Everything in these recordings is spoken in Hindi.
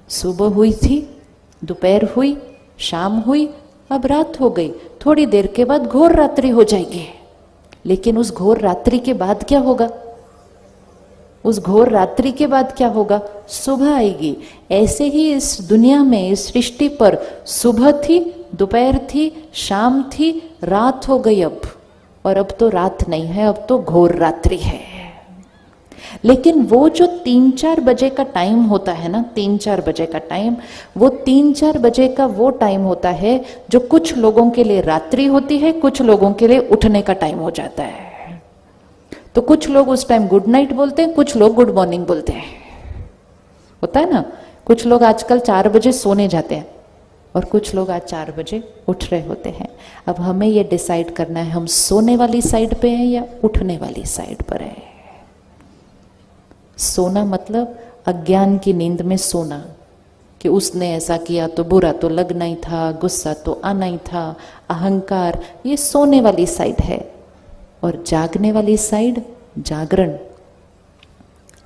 सुबह हुई थी, दोपहर हुई, शाम हुई, अब रात हो गई, थोड़ी देर के बाद घोर रात्रि हो जाएगी। लेकिन उस घोर रात्रि के बाद क्या होगा? उस घोर रात्रि के बाद क्या होगा? सुबह आएगी। ऐसे ही इस दुनिया में, इस सृष्टि पर सुबह थी, दोपहर थी, शाम थी, रात हो गई अब। और अब तो रात नहीं है, अब तो घोर रात्रि है। लेकिन वो जो 3-4 बजे का टाइम होता है ना, 3-4 बजे का टाइम, वो 3-4 बजे का वो टाइम होता है जो कुछ लोगों के लिए रात्रि होती है, कुछ लोगों के लिए उठने का टाइम हो जाता है। तो कुछ लोग उस टाइम गुड नाइट बोलते हैं, कुछ लोग गुड मॉर्निंग बोलते हैं। होता है ना, कुछ लोग आजकल 4 बजे सोने जाते हैं और कुछ लोग आज 4 बजे उठ रहे होते हैं। अब हमें ये डिसाइड करना है, हम सोने वाली साइड पे हैं या उठने वाली साइड पर है। सोना मतलब अज्ञान की नींद में सोना, कि उसने ऐसा किया तो बुरा तो लगना ही था, गुस्सा तो आना ही था, अहंकार, ये सोने वाली साइड है। और जागने वाली साइड जागरण।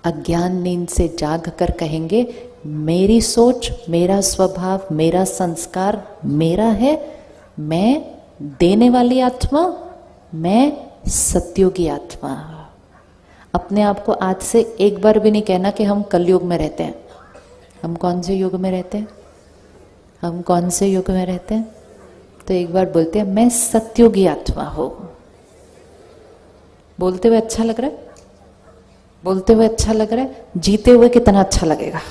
अज्ञान नींद से जाग कर कहेंगे मेरी सोच, मेरा स्वभाव, मेरा संस्कार मेरा है, मैं देने वाली आत्मा, मैं सत्युगी आत्मा। अपने आप को आज से एक बार भी नहीं कहना कि हम कलयुग में रहते हैं। हम कौन से युग में रहते हैं? हम कौन से युग में रहते हैं? तो एक बार बोलते हैं मैं सत्युगी आत्मा हूं। बोलते हुए अच्छा लग रहा है? बोलते हुए अच्छा लग रहा है? जीते हुए कितना अच्छा लगेगा।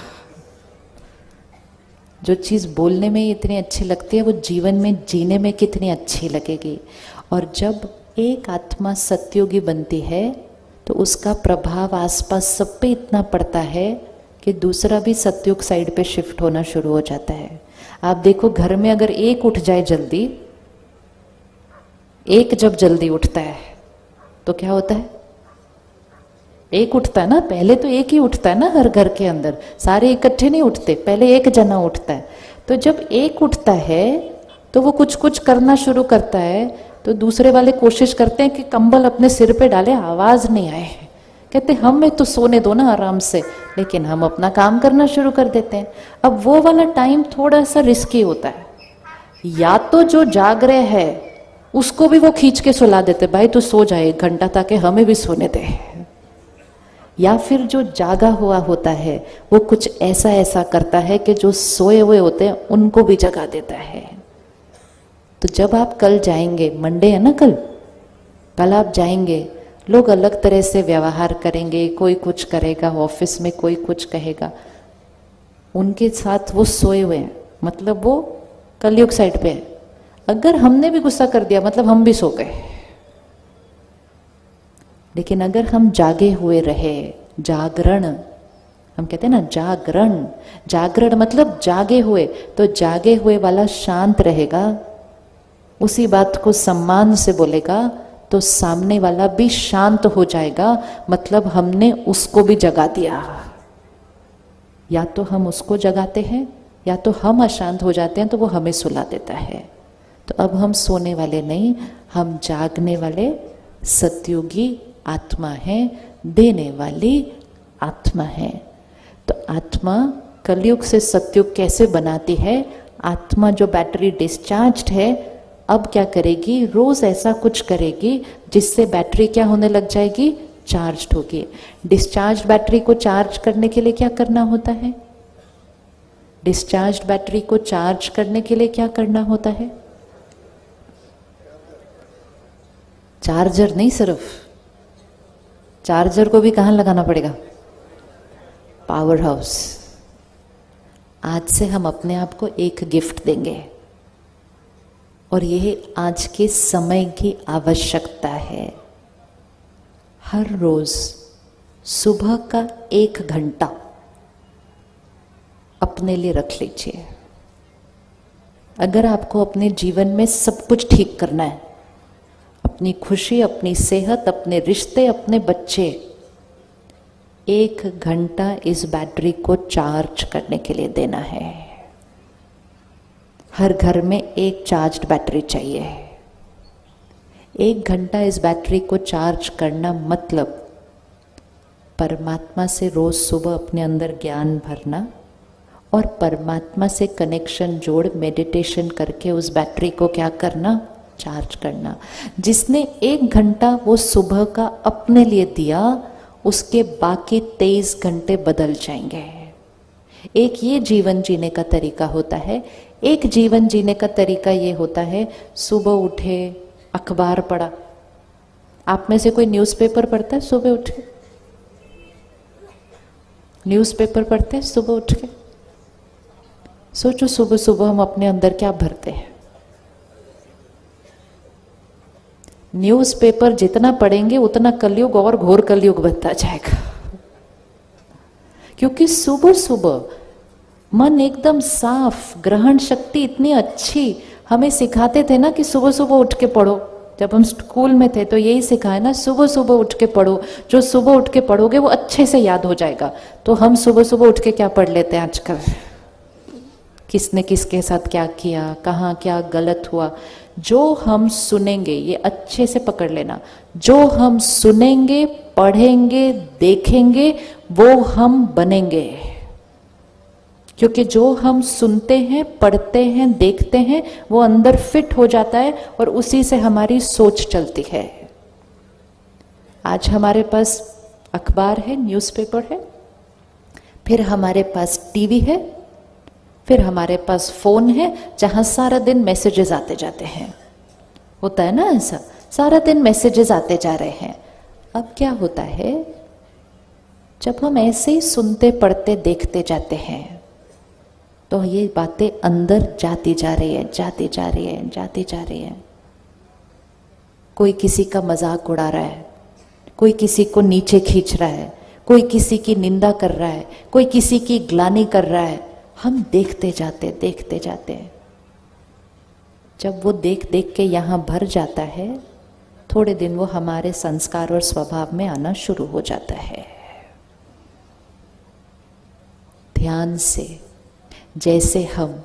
जो चीज बोलने में इतनी अच्छी लगती है वो जीवन में जीने में कितनी अच्छी लगेगी। और जब एक आत्मा सत्युगी बनती है तो उसका प्रभाव आसपास सब पे इतना पड़ता है कि दूसरा भी सत्युग साइड पे शिफ्ट होना शुरू हो जाता है। आप देखो, घर में अगर एक उठ जाए जल्दी, एक जब जल्दी उठता है तो क्या होता है? एक उठता है ना, पहले तो एक ही उठता है ना, हर घर के अंदर सारे इकट्ठे नहीं उठते, पहले एक जना उठता है। तो जब एक उठता है तो वो कुछ कुछ करना शुरू करता है, तो दूसरे वाले कोशिश करते हैं कि कंबल अपने सिर पे डाले, आवाज नहीं आए। कहते हमें तो सोने दो ना आराम से, लेकिन हम अपना काम करना शुरू कर देते हैं। अब वो वाला टाइम थोड़ा सा रिस्की होता है। या तो जो जाग रहे हैं उसको भी वो खींच के सुला देते, भाई तू सो जाए 1 घंटा ताकि हमें भी सोने दे। या फिर जो जागा हुआ होता है वो कुछ ऐसा ऐसा करता है कि जो सोए हुए होते हैं उनको भी जगा देता है। तो जब आप कल जाएंगे, मंडे है ना कल आप जाएंगे, लोग अलग तरह से व्यवहार करेंगे, कोई कुछ करेगा, ऑफिस में कोई कुछ कहेगा, उनके साथ वो सोए हुए हैं, मतलब वो कलयुग साइड पे है। अगर हमने भी गुस्सा कर दिया मतलब हम भी सो गए। लेकिन अगर हम जागे हुए रहे, जागरण हम कहते हैं ना, जागरण, जागरण मतलब जागे हुए, तो जागे हुए वाला शांत रहेगा, उसी बात को सम्मान से बोलेगा तो सामने वाला भी शांत हो जाएगा, मतलब हमने उसको भी जगा दिया। या तो हम उसको जगाते हैं या तो हम अशांत हो जाते हैं तो वो हमें सुला देता है। तो अब हम सोने वाले नहीं, हम जागने वाले सत्युगी आत्मा है, देने वाली आत्मा है। तो आत्मा कलयुग से सत्युग कैसे बनाती है? आत्मा जो बैटरी डिस्चार्ज्ड है अब क्या करेगी? रोज ऐसा कुछ करेगी जिससे बैटरी क्या होने लग जाएगी? चार्ज्ड होगी। डिस्चार्ज बैटरी को चार्ज करने के लिए क्या करना होता है? डिस्चार्ज बैटरी को चार्ज करने के लिए क्या करना होता है? चार्जर नहीं, सिर्फ चार्जर को भी कहाँ लगाना पड़ेगा? Power house. आज से हम अपने आप को एक गिफ्ट देंगे और यह आज के समय की आवश्यकता है। हर रोज सुबह का 1 घंटा अपने लिए रख लीजिए। अगर आपको अपने जीवन में सब कुछ ठीक करना है, अपनी खुशी, अपनी सेहत, अपने रिश्ते, अपने बच्चे, 1 घंटा इस बैटरी को चार्ज करने के लिए देना है। हर घर में एक चार्ज्ड बैटरी चाहिए। 1 घंटा इस बैटरी को चार्ज करना मतलब परमात्मा से रोज सुबह अपने अंदर ज्ञान भरना और परमात्मा से कनेक्शन जोड़ मेडिटेशन करके उस बैटरी को क्या करना, चार्ज करना। जिसने 1 घंटा वो सुबह का अपने लिए दिया, उसके बाकी 23 घंटे बदल जाएंगे। एक ये जीवन जीने का तरीका होता है। एक जीवन जीने का तरीका ये होता है, सुबह उठे, अखबार पढ़ा। आप में से कोई न्यूज़पेपर पढ़ता है सुबह उठ के? न्यूज़पेपर पढ़ते हैं सुबह उठ के? सोचो सुबह सुबह हम अपने अंदर क्या भरते हैं। न्यूज़पेपर जितना पढ़ेंगे उतना कलयुग और घोर कलयुग बनता जाएगा। क्योंकि सुबह सुबह मन एकदम साफ, ग्रहण शक्ति इतनी अच्छी। हमें सिखाते थे ना कि सुबह सुबह उठ के पढ़ो। जब हम स्कूल में थे तो यही सिखाया ना, सुबह सुबह उठ के पढ़ो। जो सुबह उठ के पढ़ोगे वो अच्छे से याद हो जाएगा। तो हम सुबह सुबह उठ के क्या पढ़ लेते हैं आजकल? किसने किसके साथ क्या किया, कहाँ क्या गलत हुआ। जो हम सुनेंगे, ये अच्छे से पकड़ लेना, जो हम सुनेंगे, पढ़ेंगे, देखेंगे, वो हम बनेंगे। क्योंकि जो हम सुनते हैं, पढ़ते हैं, देखते हैं, वो अंदर फिट हो जाता है और उसी से हमारी सोच चलती है। आज हमारे पास अखबार है, न्यूज़पेपर है, फिर हमारे पास टीवी है, फिर हमारे पास फोन है जहां सारा दिन मैसेजेस आते जाते हैं। होता है ना ऐसा, सारा दिन मैसेजेस आते जा रहे हैं। अब क्या होता है, जब हम ऐसे ही सुनते, पढ़ते, देखते जाते हैं तो ये बातें अंदर जाती जा रही है, जाती जा रही है, जाती जा रही है। कोई किसी का मजाक उड़ा रहा है, कोई किसी को नीचे खींच रहा है, कोई किसी की निंदा कर रहा है, कोई किसी की ग्लानि कर रहा है। हम देखते जाते, देखते जाते हैं। जब वो देख देख के यहाँ भर जाता है, थोड़े दिन वो हमारे संस्कार और स्वभाव में आना शुरू हो जाता है। ध्यान से, जैसे हम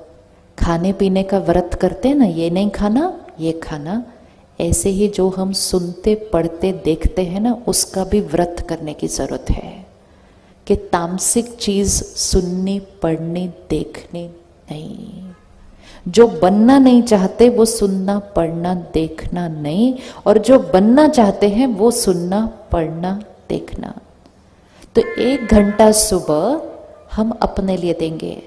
खाने पीने का व्रत करते हैं ना, ये नहीं खाना, ये खाना, ऐसे ही जो हम सुनते, पढ़ते, देखते हैं ना, उसका भी व्रत करने की जरूरत है। कि तामसिक चीज सुननी, पढ़नी, देखनी नहीं। जो बनना नहीं चाहते वो सुनना, पढ़ना, देखना नहीं, और जो बनना चाहते हैं वो सुनना, पढ़ना, देखना। तो 1 घंटा सुबह हम अपने लिए देंगे।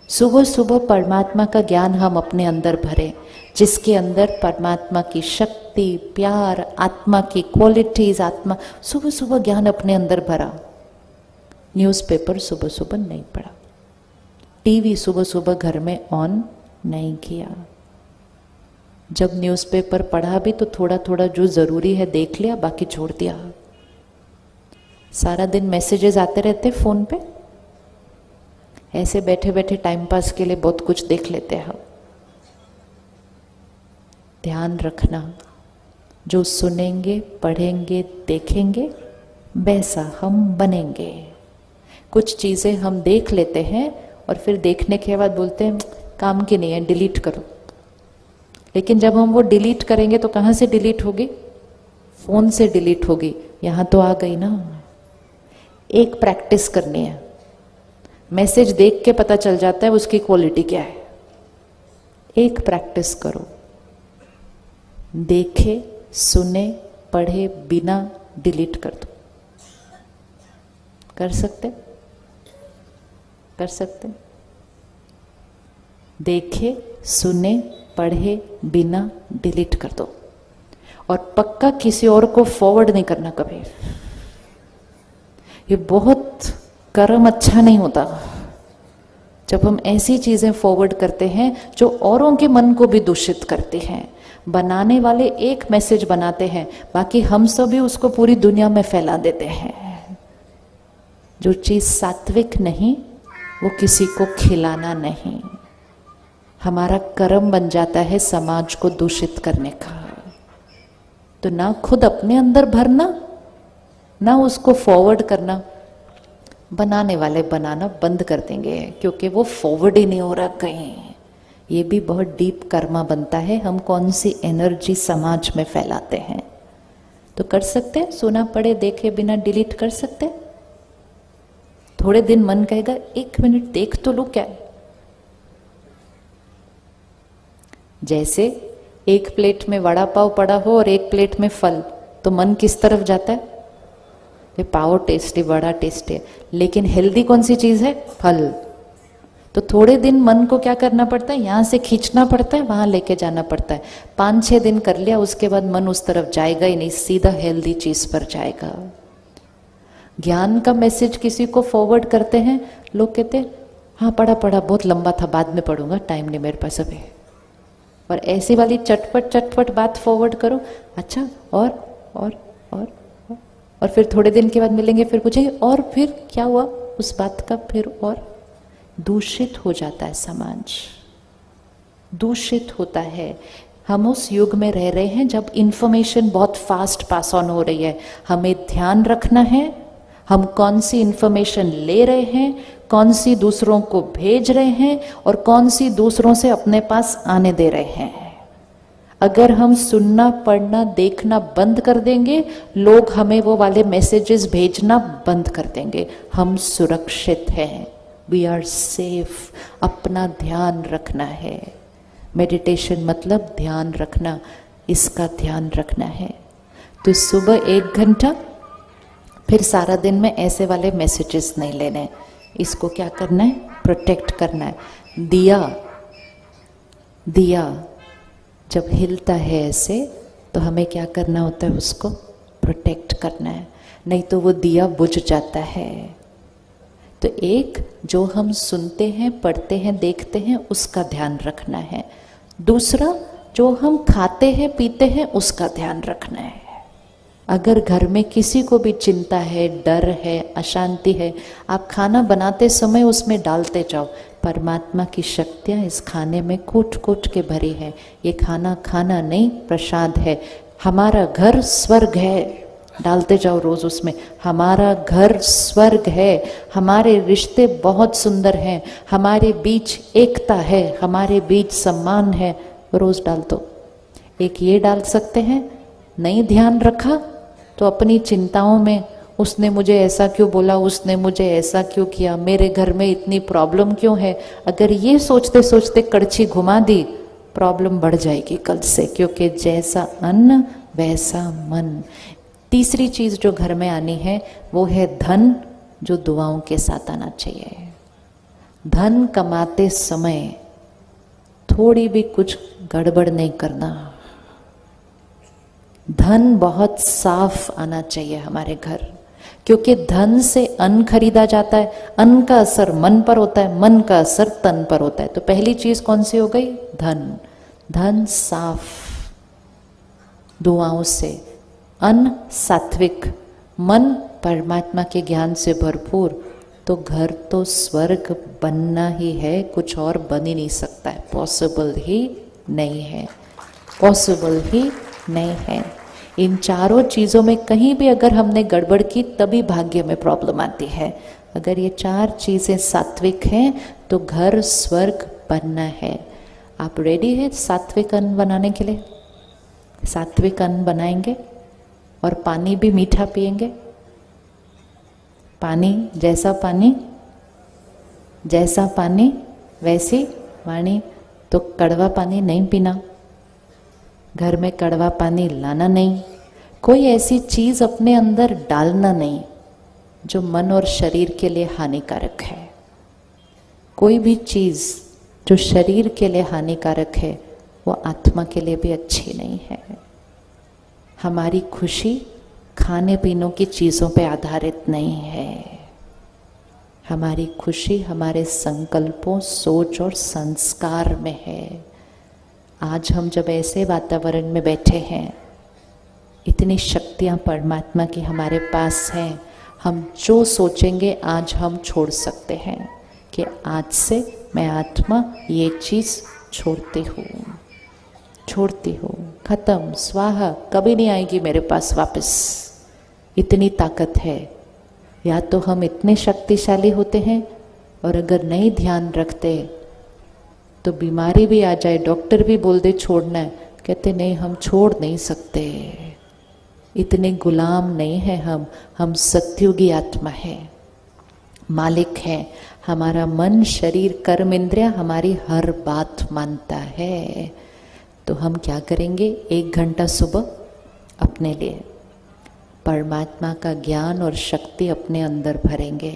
सुबह सुबह परमात्मा का ज्ञान हम अपने अंदर भरें, जिसके अंदर परमात्मा की शक्ति, प्यार, आत्मा की क्वालिटीज, आत्मा, सुबह सुबह ज्ञान अपने अंदर भरा। न्यूज़पेपर सुबह सुबह नहीं पढ़ा, टीवी सुबह सुबह घर में ऑन नहीं किया। जब न्यूज़पेपर पढ़ा भी तो थोड़ा थोड़ा जो ज़रूरी है देख लिया, बाकी छोड़ दिया। सारा दिन मैसेजेस आते रहते फ़ोन पे, ऐसे बैठे बैठे टाइम पास के लिए बहुत कुछ देख लेते हैं हम। ध्यान रखना, जो सुनेंगे, पढ़ेंगे, देखेंगे, वैसा हम बनेंगे। कुछ चीज़ें हम देख लेते हैं और फिर देखने के बाद बोलते हैं काम की नहीं है, डिलीट करो। लेकिन जब हम वो डिलीट करेंगे तो कहाँ से डिलीट होगी? फ़ोन से डिलीट होगी। यहाँ तो आ गई ना। एक प्रैक्टिस करनी है। मैसेज देख के पता चल जाता है उसकी क्वालिटी क्या है। एक प्रैक्टिस करो, देखे, सुने, पढ़े बिना डिलीट कर दो। कर सकते? कर सकते? देखे, सुने, पढ़े बिना डिलीट कर दो। और पक्का किसी और को फॉरवर्ड नहीं करना कभी। ये बहुत कर्म अच्छा नहीं होता जब हम ऐसी चीजें फॉरवर्ड करते हैं जो औरों के मन को भी दूषित करती हैं। बनाने वाले एक मैसेज बनाते हैं, बाकी हम सभी उसको पूरी दुनिया में फैला देते हैं। जो चीज सात्विक नहीं वो किसी को खिलाना नहीं। हमारा कर्म बन जाता है समाज को दूषित करने का। तो ना खुद अपने अंदर भरना, ना उसको फॉरवर्ड करना। बनाने वाले बनाना बंद कर देंगे क्योंकि वो फॉरवर्ड ही नहीं हो रहा कहीं। ये भी बहुत डीप कर्मा बनता है, हम कौन सी एनर्जी समाज में फैलाते हैं। तो कर सकते हैं, सुना पढ़े देखे बिना डिलीट कर सकते हैं। थोड़े दिन मन कहेगा 1 मिनट देख तो लो क्या है। जैसे एक प्लेट में वड़ा पाव पड़ा हो और एक प्लेट में फल, तो मन किस तरफ जाता है? ये पाव टेस्टी, वड़ा टेस्टी है, लेकिन हेल्दी कौन सी चीज है? फल। तो थोड़े दिन मन को क्या करना पड़ता है? यहां से खींचना पड़ता है, वहां लेके जाना पड़ता है। 5-6 दिन कर लिया, उसके बाद मन उस तरफ जाएगा ही नहीं, सीधा हेल्दी चीज पर जाएगा। ज्ञान का मैसेज किसी को फॉरवर्ड करते हैं, लोग कहते हैं हाँ पढ़ा बहुत लंबा था, बाद में पढ़ूंगा, टाइम नहीं मेरे पास अभी। और ऐसी वाली चटपट बात फॉरवर्ड करो, अच्छा और फिर थोड़े दिन के बाद मिलेंगे, फिर पूछेंगे और फिर क्या हुआ उस बात का, फिर और दूषित हो जाता है समाज, दूषित होता है। हम उस युग में रह रहे हैं जब इंफॉर्मेशन बहुत फास्ट पास ऑन हो रही है। हमें ध्यान रखना है हम कौन सी इंफॉर्मेशन ले रहे हैं, कौन सी दूसरों को भेज रहे हैं और कौन सी दूसरों से अपने पास आने दे रहे हैं। अगर हम सुनना, पढ़ना, देखना बंद कर देंगे, लोग हमें वो वाले मैसेजेस भेजना बंद कर देंगे। हम सुरक्षित हैं, वी आर सेफ। अपना ध्यान रखना है। मेडिटेशन मतलब ध्यान रखना, इसका ध्यान रखना है। तो सुबह 1 घंटा, फिर सारा दिन में ऐसे वाले मैसेजेस नहीं लेने। इसको क्या करना है? प्रोटेक्ट करना है। दिया जब हिलता है ऐसे, तो हमें क्या करना होता है? उसको प्रोटेक्ट करना है, नहीं तो वो दिया बुझ जाता है। तो एक, जो हम सुनते हैं, पढ़ते हैं, देखते हैं, उसका ध्यान रखना है। दूसरा, जो हम खाते हैं, पीते हैं, उसका ध्यान रखना है। अगर घर में किसी को भी चिंता है, डर है, अशांति है, आप खाना बनाते समय उसमें डालते जाओ, परमात्मा की शक्तियाँ इस खाने में कूट कूट के भरी है। ये खाना खाना नहीं, प्रसाद है। हमारा घर स्वर्ग है, डालते जाओ रोज उसमें, हमारा घर स्वर्ग है। हमारे रिश्ते बहुत सुंदर हैं, हमारे बीच एकता है, हमारे बीच सम्मान है, रोज डाल दो। एक ये डाल सकते हैं। नहीं ध्यान रखा तो अपनी चिंताओं में, उसने मुझे ऐसा क्यों बोला, उसने मुझे ऐसा क्यों किया, मेरे घर में इतनी प्रॉब्लम क्यों है, अगर ये सोचते सोचते कड़छी घुमा दी, प्रॉब्लम बढ़ जाएगी कल से, क्योंकि जैसा अन्न वैसा मन। तीसरी चीज जो घर में आनी है वो है धन, जो दुआओं के साथ आना चाहिए। धन कमाते समय थोड़ी भी कुछ गड़बड़ नहीं करना। धन बहुत साफ आना चाहिए हमारे घर, क्योंकि धन से अन्न खरीदा जाता है। अन्न का असर मन पर होता है, मन का असर तन पर होता है। तो पहली चीज कौन सी हो गई? धन। धन साफ, दुआओं से। अन्न सात्विक, मन परमात्मा के ज्ञान से भरपूर। तो घर तो स्वर्ग बनना ही है, कुछ और बन ही नहीं सकता है, पॉसिबल ही नहीं है, पॉसिबल ही नहीं है। इन चारों चीज़ों में कहीं भी अगर हमने गड़बड़ की, तभी भाग्य में प्रॉब्लम आती है। अगर ये 4 चीज़ें सात्विक हैं तो घर स्वर्ग बनना है। आप रेडी है सात्विक अन्न बनाने के लिए? सात्विक अन्न बनाएंगे और पानी भी मीठा पिएंगे। पानी जैसा पानी वैसी वाणी। तो कड़वा पानी नहीं पीना, घर में कड़वा पानी लाना नहीं, कोई ऐसी चीज अपने अंदर डालना नहीं जो मन और शरीर के लिए हानिकारक है। कोई भी चीज जो शरीर के लिए हानिकारक है वो आत्मा के लिए भी अच्छी नहीं है। हमारी खुशी खाने पीने की चीजों पे आधारित नहीं है। हमारी खुशी हमारे संकल्पों, सोच और संस्कार में है। आज हम जब ऐसे वातावरण में बैठे हैं, इतनी शक्तियाँ परमात्मा की हमारे पास हैं, हम जो सोचेंगे आज हम छोड़ सकते हैं कि आज से मैं आत्मा ये चीज़ छोड़ती हूँ, खत्म, स्वाहा, कभी नहीं आएगी मेरे पास वापस। इतनी ताकत है। या तो हम इतने शक्तिशाली होते हैं, और अगर नहीं ध्यान रखते तो बीमारी भी आ जाए, डॉक्टर भी बोल दे छोड़ना है, कहते नहीं हम छोड़ नहीं सकते, इतने गुलाम नहीं है हम सत्युगी आत्मा है। मालिक है। हमारा मन, शरीर, कर्म, इंद्रिय हमारी हर बात मानता है। तो हम क्या करेंगे? 1 घंटा सुबह अपने लिए परमात्मा का ज्ञान और शक्ति अपने अंदर भरेंगे।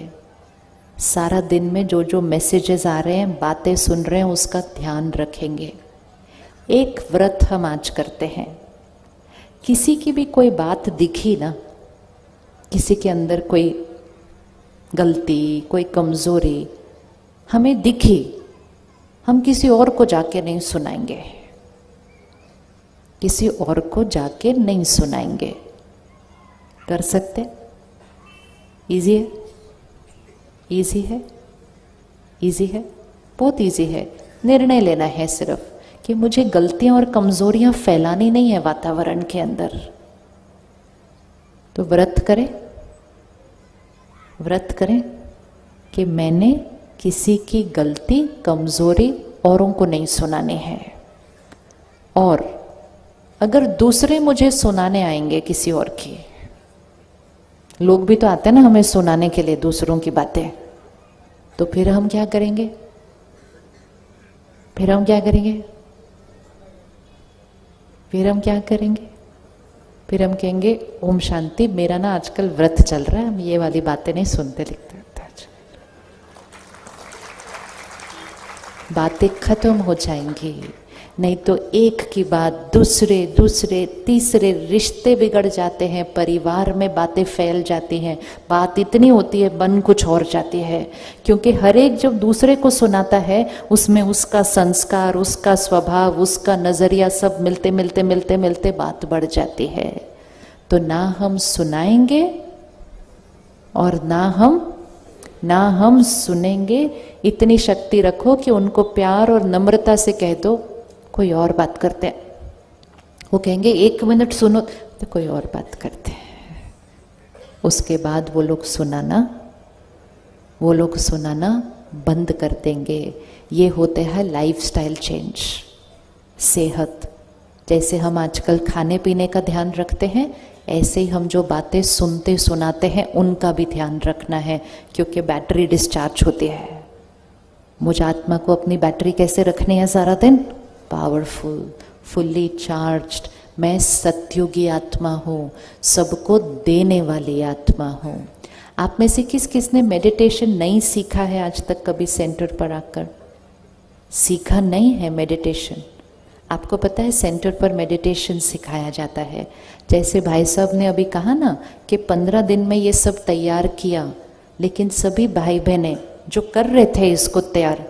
सारा दिन में जो जो मैसेजेस आ रहे हैं, बातें सुन रहे हैं, उसका ध्यान रखेंगे। एक व्रत हम आज करते हैं। किसी की भी कोई बात दिखी ना, किसी के अंदर कोई गलती, कोई कमजोरी हमें दिखी, हम किसी और को जाके नहीं सुनाएंगे, किसी और को जाके नहीं सुनाएंगे। कर सकते? इजी है? इजी है? इजी है, बहुत इजी है। निर्णय लेना है सिर्फ कि मुझे गलतियां और कमजोरियां फैलानी नहीं है वातावरण के अंदर। तो व्रत करें, व्रत करें कि मैंने किसी की गलती, कमजोरी औरों को नहीं सुनानी है। और अगर दूसरे मुझे सुनाने आएंगे किसी और की, लोग भी तो आते हैं ना हमें सुनाने के लिए दूसरों की बातें, तो फिर हम क्या करेंगे? फिर हम क्या करेंगे? फिर हम क्या करेंगे? फिर हम कहेंगे ओम शांति, मेरा ना आजकल व्रत चल रहा है, हम ये वाली बातें नहीं सुनते लिखते। बातें खत्म हो जाएंगी। नहीं तो एक की बात दूसरे, दूसरे, तीसरे रिश्ते बिगड़ जाते हैं, परिवार में बातें फैल जाती हैं। बात इतनी होती है, बन कुछ और जाती है, क्योंकि हर एक जब दूसरे को सुनाता है उसमें उसका संस्कार, उसका स्वभाव, उसका नजरिया सब मिलते मिलते मिलते मिलते बात बढ़ जाती है। तो ना हम सुनाएंगे और ना हम सुनेंगे। इतनी शक्ति रखो कि उनको प्यार और नम्रता से कह दो कोई और बात करते हैं। वो कहेंगे 1 मिनट सुनो, तो कोई और बात करते हैं। उसके बाद वो लोग सुनाना बंद कर देंगे। ये होते हैं लाइफस्टाइल चेंज। सेहत, जैसे हम आजकल खाने पीने का ध्यान रखते हैं, ऐसे ही हम जो बातें सुनते सुनाते हैं उनका भी ध्यान रखना है, क्योंकि बैटरी डिस्चार्ज होती है। मुझे आत्मा को अपनी बैटरी कैसे रखनी है? सारा दिन पावरफुल, फुल्ली चार्ज्ड। मैं सत्युगी आत्मा हूँ, सबको देने वाली आत्मा हूँ। आप में से किस किस ने मेडिटेशन नहीं सीखा है आज तक? कभी सेंटर पर आकर सीखा नहीं है मेडिटेशन? आपको पता है सेंटर पर मेडिटेशन सिखाया जाता है। जैसे भाई साहब ने अभी कहा ना कि 15 दिन में ये सब तैयार किया, लेकिन सभी भाई बहनें जो कर रहे थे इसको तैयार,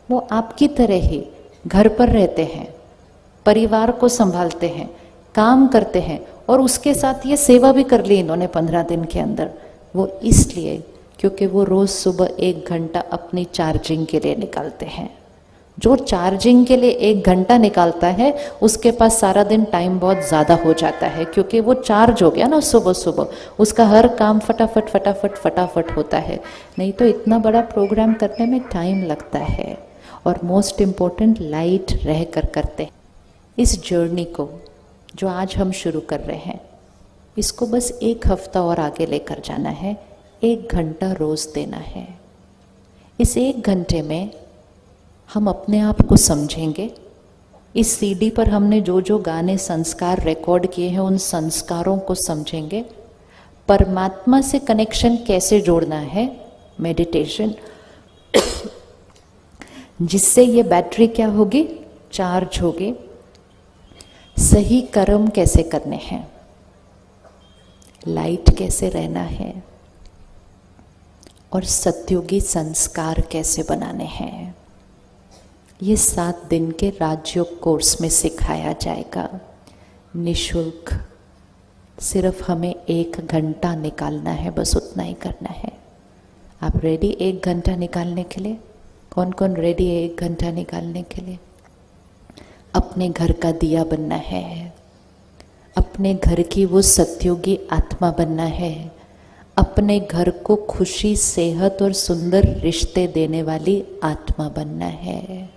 वो आपकी तरह ही घर पर रहते हैं, परिवार को संभालते हैं, काम करते हैं, और उसके साथ ये सेवा भी कर ली इन्होंने 15 दिन के अंदर। वो इसलिए क्योंकि वो रोज सुबह 1 घंटा अपनी चार्जिंग के लिए निकालते हैं। जो चार्जिंग के लिए 1 घंटा निकालता है उसके पास सारा दिन टाइम बहुत ज़्यादा हो जाता है, क्योंकि वो चार्ज हो गया ना सुबह सुबह, उसका हर काम फटाफट फटाफट फटाफट होता है। नहीं तो इतना बड़ा प्रोग्राम करने में टाइम लगता है। और मोस्ट इम्पोर्टेंट, लाइट रह कर करते हैं। इस जर्नी को जो आज हम शुरू कर रहे हैं, इसको बस 1 हफ्ता और आगे लेकर जाना है। 1 घंटा रोज देना है। इस 1 घंटे में हम अपने आप को समझेंगे। इस सीडी पर हमने जो जो गाने, संस्कार रिकॉर्ड किए हैं, उन संस्कारों को समझेंगे। परमात्मा से कनेक्शन कैसे जोड़ना है, मेडिटेशन, जिससे ये बैटरी क्या होगी, चार्ज होगी। सही कर्म कैसे करने हैं, लाइट कैसे रहना है, और सत्युगी संस्कार कैसे बनाने हैं, ये 7 दिन के राजयोग कोर्स में सिखाया जाएगा, निशुल्क। सिर्फ हमें 1 घंटा निकालना है, बस उतना ही करना है। आप रेडी 1 घंटा निकालने के लिए? कौन कौन रेडी है 1 घंटा निकालने के लिए? अपने घर का दिया बनना है, अपने घर की वो सत्योगी आत्मा बनना है, अपने घर को खुशी, सेहत और सुंदर रिश्ते देने वाली आत्मा बनना है।